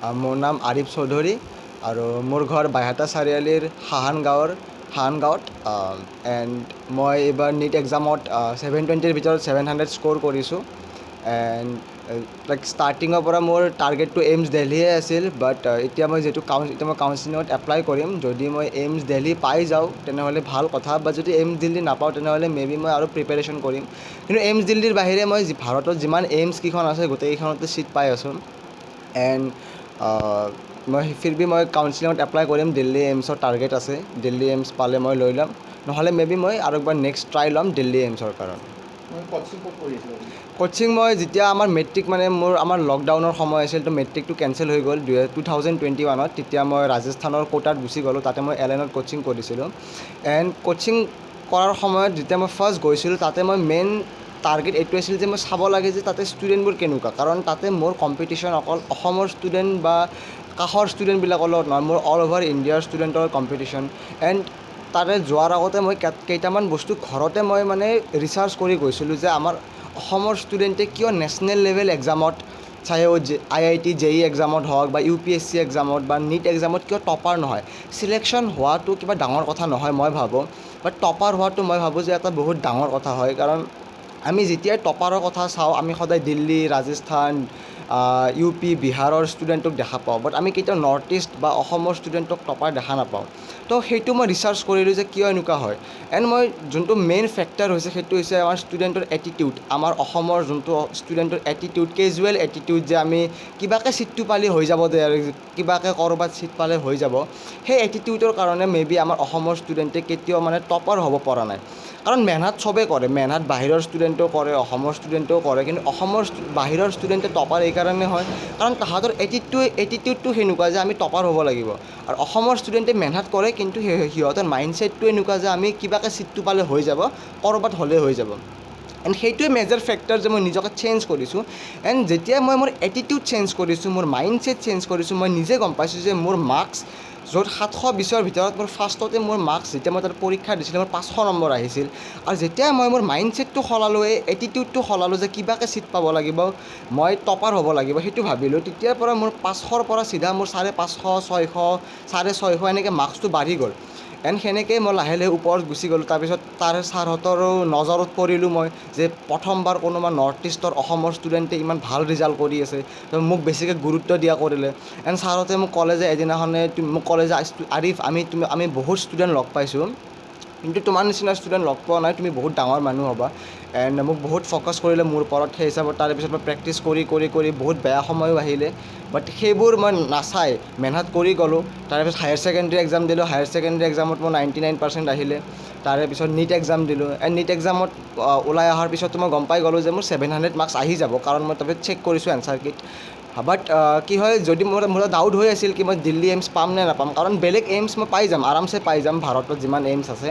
মোৰ নাম আৰিফ চৌধুৰী আৰু মোৰ ঘৰ বাইহাটা চাৰিআলিৰ সাহানগাঁৱত এণ্ড মই এইবাৰ নিট এক্সামত 720ৰ ভিতৰত 700 স্ক'ৰ কৰিছোঁ এণ্ড লাইক ষ্টাৰ্টিঙৰ পৰা মোৰ টাৰ্গেটটো এইমছ দিল্লীয়ে আছিল বাট এতিয়া মই যিহেতু মই কাউন্সিলিঙত এপ্লাই কৰিম যদি মই এইমছ দিল্লী পাই যাওঁ তেনেহ'লে ভাল কথা বা যদি এইমছ দিল্লী নাপাওঁ তেনেহ'লে মেবি মই আৰু প্ৰিপেৰেশ্যন কৰিম কিন্তু এইমছ দিল্লীৰ বাহিৰে মই ভাৰতত যিমান এইমছ কেইখন আছে গোটেইকেইখনতে ছিট পাই আছোঁ এণ্ড মই কাউন্সিলিঙত এপ্লাই কৰিম দিল্লী এইমছৰ টাৰ্গেট আছে দিল্লী এইমছ পালে মই লৈ ল'ম নহ'লে মেবি মই আৰু একবাৰ নেক্সট ট্ৰাই ল'ম দিল্লী এইমছৰ কাৰণে কোচিং মই যেতিয়া আমাৰ মেট্ৰিক আমাৰ লকডাউনৰ সময় আছিল তো মেট্ৰিকটো কেঞ্চেল হৈ গ'ল 2021ত তেতিয়া মই ৰাজস্থানৰ কোটাত গুচি গ'লোঁ তাতে মই এলেনত কোচিং কৰিছিলোঁ এণ্ড কোচিং কৰাৰ সময়ত যেতিয়া মই ফাৰ্ষ্ট গৈছিলোঁ তাতে মই মেইন টাৰ্গেট এইটো আছিল যে মই চাব লাগে যে তাতে ষ্টুডেণ্টবোৰ কেনেকুৱা কাৰণ তাতে মোৰ কম্পিটিশ্যন অকল অসমৰ ষ্টুডেণ্ট বা কাষৰ ষ্টুডেণ্টবিলাকৰ লগত নহয় মোৰ অল অভাৰ ইণ্ডিয়াৰ ষ্টুডেণ্টৰ কম্পিটিশ্যন এণ্ড তাতে যোৱাৰ আগতে মই কেইটামান বস্তু ঘৰতে মই ৰিচাৰ্চ কৰি গৈছিলোঁ যে আমাৰ অসমৰ ষ্টুডেণ্টে কিয় নেশ্যনেল লেভেল এক্সামত চাहे IIT JEE এক্সামত হওক বা UPSC এক্সামত বা নিট এক্সামত কিয় টপাৰ নহয় চিলেকশ্যন হোৱাটো কিবা ডাঙৰ কথা নহয় মই ভাবোঁ বাট টপাৰ হোৱাটো মই ভাবোঁ যে এটা বহুত ডাঙৰ কথা হয় কাৰণ আমি যেতিয়াই টপাৰৰ কথা চাওঁ আমি সদায় দিল্লী ৰাজস্থান UP বিহাৰৰ ষ্টুডেণ্টক দেখা পাওঁ বাট আমি কেতিয়াও নৰ্থ ইষ্ট বা অসমৰ ষ্টুডেণ্টক টপাৰ দেখা নাপাওঁ তো সেইটো মই ৰিচাৰ্চ কৰিলোঁ যে কিয় এনেকুৱা হয় এণ্ড মই যোনটো মেইন ফেক্টৰ হৈছে সেইটো হৈছে আমাৰ ষ্টুডেণ্টৰ এটিটিউড আমাৰ অসমৰ যোনটো ষ্টুডেণ্টৰ এটিটিউড কেজুৱেল এটিটিউড যে আমি কিবাকৈ ছিটটো পালে হৈ যাব দে আৰু কিবাকৈ ক'ৰবাত ছিট পালে হৈ যাব সেই এটিটিউডৰ কাৰণে মেবি আমাৰ অসমৰ ষ্টুডেণ্টে কেতিয়াও টপাৰ হ'ব পৰা নাই কাৰণ মেহনত চবেই কৰে মেহনত বাহিৰৰ ষ্টুডেণ্টেও কৰে অসমৰ ষ্টুডেণ্টেও কৰে কিন্তু অসমৰ বাহিৰৰ ষ্টুডেণ্টে টপাৰ এইকাৰণে হয় কাৰণ তাহাঁতৰ এটিটিউডটো সেনেকুৱা যে আমি টপাৰ হ'ব লাগিব আৰু অসমৰ ষ্টুডেণ্টে মেহনত কৰে কিন্তু সিহঁতৰ মাইণ্ডছেটটো এনেকুৱা যে আমি কিবাকৈ ছিটটো পালে হৈ যাব ক'ৰবাত হ'লেই হৈ যাব এণ্ড সেইটোৱে মেজৰ ফেক্টৰ যে মই নিজকে চেঞ্জ কৰিছোঁ এণ্ড যেতিয়া মই মোৰ এটিটিউড চেঞ্জ কৰিছোঁ মোৰ মাইণ্ডছেট চেঞ্জ কৰিছোঁ মই নিজে গম পাইছোঁ যে মোৰ মাৰ্কছ য'ত 720ৰ ভিতৰত মোৰ ফাৰ্ষ্টতে মোৰ মাৰ্কছ যেতিয়া মই তাত পৰীক্ষা দিছিলোঁ মোৰ 500 নম্বৰ আহিছিল আৰু যেতিয়া মই মোৰ মাইণ্ডছেটটো সলালোঁ এই এটিটিউডটো সলালোঁ যে কিবাকৈ ছিট পাব লাগিব মই টপাৰ হ'ব লাগিব সেইটো ভাবিলোঁ তেতিয়াৰ পৰা মোৰ 500ৰ পৰা চিধা মোৰ 550 600 650 এনেকৈ মাৰ্কছটো বাঢ়ি গ'ল এণ্ড সেনেকৈ মই লাহে লাহে ওপৰত গুচি গ'লোঁ তাৰপিছত তাৰে ছাৰহঁতৰো নজৰত পৰিলোঁ মই যে প্ৰথমবাৰ কোনোবা নৰ্থ ইষ্টৰ অসমৰ ষ্টুডেণ্টে ইমান ভাল ৰিজাল্ট কৰি আছে তো মোক বেছিকৈ গুৰুত্ব দিয়া কৰিলে এণ্ড ছাৰহঁতে মোক ক'লে যে এদিনাখনে মোক ক'লে যে আৰিফ আমি বহুত ষ্টুডেণ্ট লগ পাইছোঁ কিন্তু তোমাৰ নিচিনা ষ্টুডেণ্ট লগ পোৱা নাই তুমি বহুত ডাঙৰ মানুহ হ'বা এণ্ড মোক বহুত ফ'কাছ কৰিলে মোৰ ওপৰত সেই হিচাপত তাৰেপিছত মই প্ৰেক্টিছ কৰি বহুত বেয়া সময়ো আহিলে বাট সেইবোৰ মই নাচাই মেহনত কৰি গ'লোঁ তাৰেপিছত হায়াৰ ছেকেণ্ডেৰী এক্সাম দিলোঁ হায়াৰ ছেকেণ্ডেৰী এক্সামত মোৰ 99% আহিলে তাৰেপিছত নিট এক্সাম দিলোঁ এণ্ড নিট এক্সামত ওলাই অহাৰ পিছতো মই গম পাই গ'লোঁ যে মোৰ 700 মাৰ্কছ আহি যাব কাৰণ মই তাৰপিছত চেক কৰিছোঁ এনচাৰ কিট বাট কি হয় যদি মোৰ ডাউট হৈ আছিল কি মই দিল্লী এইমছ পাম নে নাপাম কাৰণ বেলেগ এইমছ মই পাই যাম আৰামছে পাই যাম ভাৰতত যিমান এইমছ আছে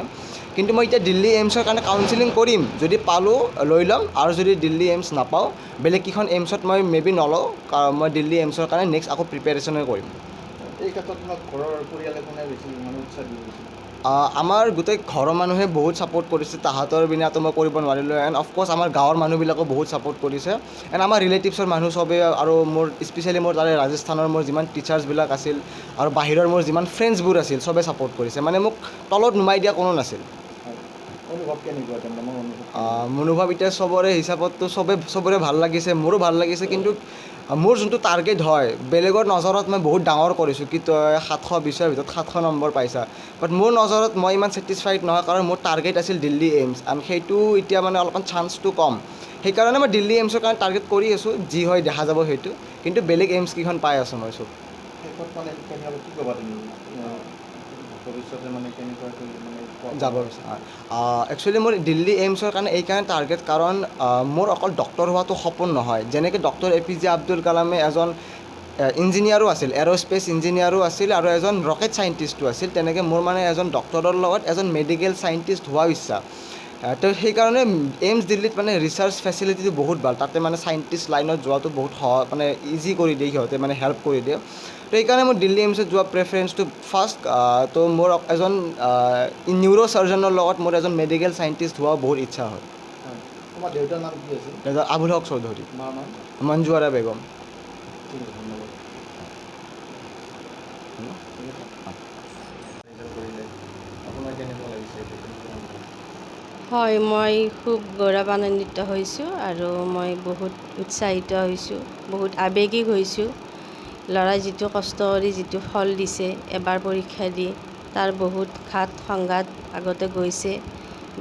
কিন্তু মই এতিয়া দিল্লী এইমছৰ কাৰণে কাউন্সিলিং কৰিম যদি পালোঁ লৈ ল'ম আৰু যদি দিল্লী এইমছ নাপাওঁ বেলেগ কেইখন এইমছত মই মেবি নলওঁ কাৰণ মই দিল্লী এইমছৰ কাৰণে নেক্সট আকৌ প্ৰিপেৰেশ্যনে কৰিম এই ক্ষেত্ৰত তোমাক ঘৰৰ পৰিয়ালে কোনে বেছি উৎসাহ দি গৈছে আমাৰ গোটেই ঘৰৰ মানুহে বহুত ছাপোৰ্ট কৰিছে তাহাঁতৰ বিনাতো মই কৰিব নোৱাৰিলোঁ এণ্ড অফক'ৰ্ছ আমাৰ গাঁৱৰ মানুহবিলাকেও বহুত ছাপোৰ্ট কৰিছে এণ্ড আমাৰ ৰিলেটিভছৰ মানুহ চবেই আৰু মোৰ স্পেচিয়েলি মোৰ তাৰে ৰাজস্থানৰ মোৰ যিমান টিচাৰ্ছবিলাক আছিল আৰু বাহিৰৰ মোৰ যিমান ফ্ৰেণ্ডছবোৰ আছিল চবেই ছাপোৰ্ট কৰিছে মোক তলত নুমাই দিয়া কোনো নাছিল অনুভৱ কেনেকুৱা মনোভাৱ এতিয়া চবৰে হিচাপততো চবৰে ভাল লাগিছে মোৰো ভাল লাগিছে কিন্তু মোৰ যোনটো টাৰ্গেট হয় বেলেগৰ নজৰত মই বহুত ডাঙৰ কৰিছোঁ কি তই 720ৰ ভিতৰত 700 নম্বৰ পাইছা বাট মোৰ নজৰত মই ইমান ছেটিছফাইড নহয় কাৰণ মোৰ টাৰ্গেট আছিল দিল্লী এইমছ আৰু সেইটো এতিয়া অলপমান চান্সটো কম সেইকাৰণে মই দিল্লী এইমছৰ কাৰণে টাৰ্গেট কৰি আছোঁ যি হয় দেখা যাব সেইটো কিন্তু বেলেগ এইমছ কেইখন পাই আছোঁ মই চব কি ক'বা তুমি ভৱিষ্যতে কেনেকুৱাকৈ যাব বিচাৰোঁ একচুৱেলি মোৰ দিল্লী এইমছৰ কাৰণে এইকাৰণে টাৰ্গেট কাৰণ মোৰ অকল ডক্টৰ হোৱাটো সপোন নহয় যেনেকৈ ডক্টৰ APJ আব্দুল কালামে এজন ইঞ্জিনিয়াৰো আছিল এৰ'স্পেচ ইঞ্জিনিয়াৰো আছিল আৰু এজন ৰকেট চাইণ্টিষ্টো আছিল তেনেকৈ মোৰ এজন ডক্টৰৰ লগত এজন মেডিকেল চাইণ্টিষ্ট হোৱাৰ ইচ্ছা তো সেইকাৰণে এইমছ দিল্লীত ৰিচাৰ্চ ফেচিলিটিটো বহুত ভাল তাতে চাইণ্টিষ্ট লাইনত যোৱাটো বহুত ইজি কৰি দিয়ে সিহঁতে হেল্প কৰি দিয়ে তো সেইকাৰণে মোৰ দিল্লী এইমছত যোৱা প্ৰেফাৰেঞ্চটো ফাৰ্ষ্ট তো মোৰ এজন নিউৰ' ছাৰ্জনৰ লগত মোৰ এজন মেডিকেল চাইণ্টিষ্ট হোৱা বহুত ইচ্ছা হয় তোমাৰ দেউতাৰ নাম কি আছিল আবুল হক চৌধুৰী মাৰ নাম মঞ্জু আৰা বেগম ঠিক আছে ধন্যবাদ ৰাখিলোঁ। ঠিক আছে। ৰিজাল্ট কৰিলে আপোনাৰ কেনেকুৱা লাগিছে এইটো কেনেকুৱা অনুভৱ? হয়, মই খুব গৌৰৱান্বিত হৈছোঁ আৰু মই বহুত উৎসাহিত হৈছোঁ, বহুত আৱেগিক হৈছোঁ। ল'ৰাই যিটো কষ্ট কৰি যিটো ফল দিছে, এবাৰ পৰীক্ষা দি তাৰ বহুত ঘাত সংঘাত আগতে গৈছে।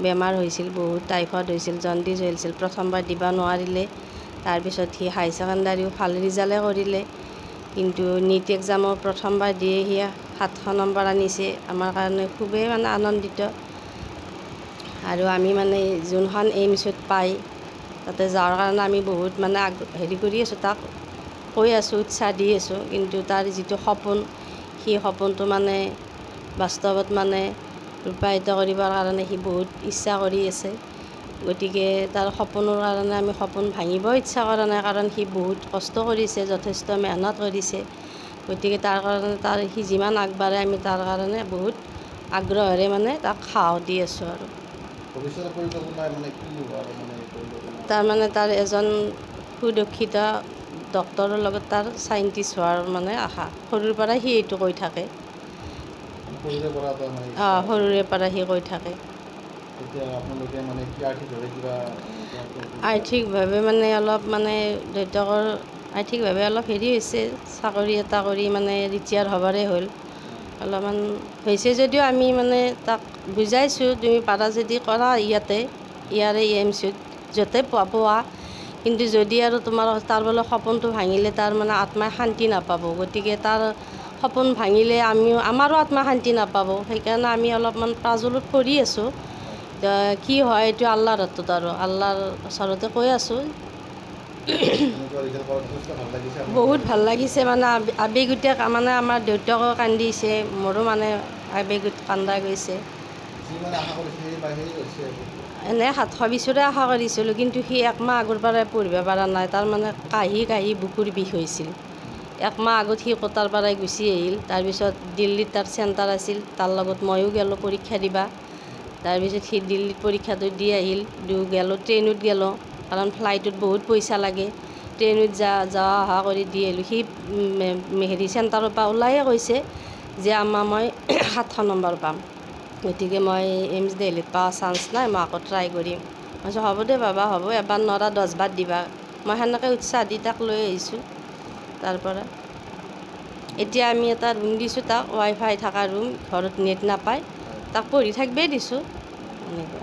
বেমাৰ হৈছিল বহুত, টাইফইড হৈছিল, জণ্ডিছ হৈছিল, প্ৰথমবাৰ দিব নোৱাৰিলে। তাৰপিছত সি হাই ছেকেণ্ডাৰীও ভাল ৰিজাল্টে কৰিলে, কিন্তু নীট এক্সামৰ প্ৰথমবাৰ দিয়ে সি 700 নম্বৰ আনিছে। আমাৰ কাৰণে খুবেই মানে আনন্দিত। আৰু আমি মানে যোনখন এইমছত পাই তাতে যোৱাৰ কাৰণে আমি বহুত মানে হেৰি কৰি আছোঁ, তাক কৈ আছোঁ, উৎসাহ দি আছোঁ। কিন্তু তাৰ যিটো সপোন, সেই সপোনটো মানে বাস্তৱত মানে ৰূপায়িত কৰিবৰ কাৰণে সি বহুত ইচ্ছা কৰি আছে। গতিকে তাৰ সপোনৰ কাৰণে আমি সপোন ভাঙিব ইচ্ছা কৰা নাই, কাৰণ সি বহুত কষ্ট কৰিছে, যথেষ্ট মেহনত কৰিছে। গতিকে তাৰ কাৰণে সি যিমান আগবাঢ়ে আমি তাৰ কাৰণে বহুত আগ্ৰহেৰে মানে তাক সাহস দি আছোঁ আৰু। ভৱিষ্যতৰ পৰিকল্পনা মানে কি হোৱাৰ মানে পৰিকল্পনা? তাৰমানে তাৰ এজন সুদক্ষিত ডক্তৰৰ লগত তাৰ চাইণ্টিষ্ট হোৱাৰ মানে আশা। সৰুৰ পৰাই সি এইটো কৈ থাকে। সৰুৰে পৰা এটা মানে ইচ্ছা আছে। সৰুৰে পৰা সি কৈ থাকে। এতিয়া আপোনালোকে মানে কি আৰ্থিকভাৱে কিবা আৰ্থিকভাৱে মানে অলপ মানে দেউতাকৰ আৰ্থিকভাৱে অলপ হেৰি হৈছে, চাকৰি এটা কৰি মানে ৰিটায়াৰ হ'বৰে হ'ল। অলপমান হৈছে যদিও আমি মানে তাক বুজাইছোঁ, তুমি পাৰা যদি কৰা ইয়াৰে এইমছত য'তে পোৱা। কিন্তু যদি আৰু তাৰ বোলে সপোনটো ভাঙিলে তাৰ মানে আত্মাই শান্তি নাপাব। গতিকে তাৰ সপোন ভাঙিলে আমাৰো আত্মাই শান্তি নাপাব। সেইকাৰণে আমি অলপমান প্ৰাজুলত কৰি আছোঁ। কি হয় এইটো আল্লাহৰ হাতত আৰু, আল্লাহৰ ওচৰতে কৈ আছোঁ। এনেকুৱা ৰিজাল্ট কৰাত যথেষ্ট ভাল লাগিছে আপোনাৰ? বহুত ভাল লাগিছে মানে আৱেগিক, মানে আমাৰ দেউতাকেও কান্দিছে, মোৰো মানে আৱেগিক কান্দা গৈছে। যি মানে আশা কৰিছিল সেই হৈছে আৰু। এনেই 720ৰে আশা কৰিছিলোঁ, কিন্তু সি একমাহ আগৰ পৰাই পঢ়িব পৰা নাই। তাৰমানে কাঢ়ি বুকুৰ বিষ হৈছিল। একমাহ আগত সি কোটাৰ পৰাই গুচি আহিল। তাৰপিছত দিল্লীত তাৰ চেণ্টাৰ আছিল, তাৰ লগত ময়ো গ'লোঁ পৰীক্ষা দিবা। তাৰপিছত সি দিল্লীত পৰীক্ষাটো দি আহিল। ট্ৰেইনত গ'লোঁ, কাৰণ ফ্লাইটত বহুত পইচা লাগে। ট্ৰেইনত যোৱা অহা কৰি দি আহিলোঁ। সি হেৰি চেণ্টাৰৰ পৰা ওলায়ে কৈছে যে মই 700 নম্বৰ পাম। গতিকে মই এইমছ দিল্লীত পোৱা চান্স নাই, মই আকৌ ট্ৰাই কৰিম। মই কৈছোঁ হ'ব দে বাবা, হ'ব, এবাৰ নোৱাৰা 10 বাৰ দিবা। মই সেনেকৈ উৎসাহ দি তাক লৈ আহিছোঁ তাৰ পৰা। এতিয়া আমি এটা ৰুম দিছোঁ তাক, ৱাইফাই থকা ৰুম, ঘৰত নেট নাপায়, তাক পঢ়ি থাকিবই দিছোঁ এনেকুৱা।